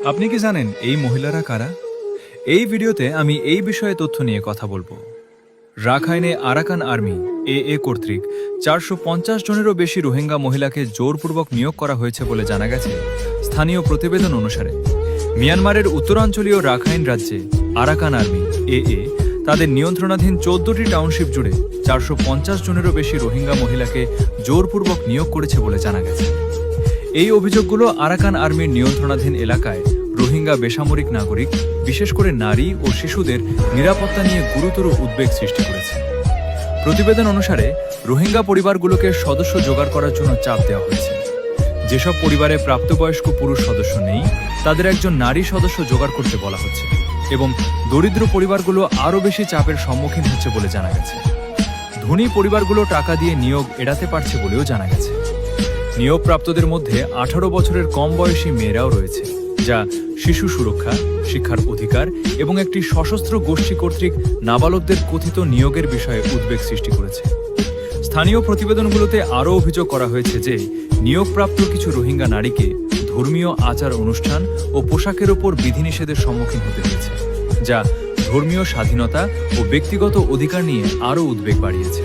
আপনি কি জানেন এই মহিলারা কারা? এই ভিডিওতে আমি এই বিষয়ে তথ্য নিয়ে কথা বলবো। রাখাইনে আরাকান আর্মি এ কর্তৃক 450 জনেরও বেশি রোহিঙ্গা মহিলাকে জোরপূর্বক নিয়োগ করা হয়েছে বলে জানা গেছে স্থানীয় প্রতিবেদন অনুসারে। মিয়ানমারের উত্তরাঞ্চলীয় রাখাইন রাজ্যে আরাকান আর্মি এ তাদের নিয়ন্ত্রণাধীন 14টি টাউনশিপ জুড়ে 450 জনেরও বেশি রোহিঙ্গা মহিলাকে জোরপূর্বক নিয়োগ করেছে বলে জানা গেছে। এই অভিযোগগুলো আরাকান আর্মির নিয়ন্ত্রণাধীন এলাকায় রোহিঙ্গা বেসামরিক নাগরিক, বিশেষ করে নারী ও শিশুদের নিরাপত্তা নিয়ে গুরুতর উদ্বেগ সৃষ্টি করেছে। প্রতিবেদন অনুসারে রোহিঙ্গা পরিবারগুলোকে সদস্য জোগাড় করার জন্য চাপ দেওয়া হয়েছে। যেসব পরিবারে প্রাপ্তবয়স্ক পুরুষ সদস্য নেই, তাদের একজন নারী সদস্য জোগাড় করতে বলা হচ্ছে এবং দরিদ্র পরিবারগুলো আরও বেশি চাপের সম্মুখীন হচ্ছে বলে জানা গেছে। ধনী পরিবারগুলো টাকা দিয়ে নিয়োগ এড়াতে পারছে বলেও জানা গেছে। নিয়োগপ্রাপ্তদের মধ্যে 18 বছরের কম বয়সী মেয়েরাও রয়েছে, যা শিশু সুরক্ষা, শিক্ষার অধিকার এবং একটি সশস্ত্র গোষ্ঠী কর্তৃক নাবালকদের কথিত নিয়োগের বিষয়ে উদ্বেগ সৃষ্টি করেছে। স্থানীয় প্রতিবেদনগুলোতে আরও অভিযোগ করা হয়েছে যে নিয়োগপ্রাপ্ত কিছু রোহিঙ্গা নারীকে ধর্মীয় আচার অনুষ্ঠান ও পোশাকের ওপর বিধিনিষেধের সম্মুখীন হতে হয়েছে, যা ধর্মীয় স্বাধীনতা ও ব্যক্তিগত অধিকার নিয়ে আরও উদ্বেগ বাড়িয়েছে।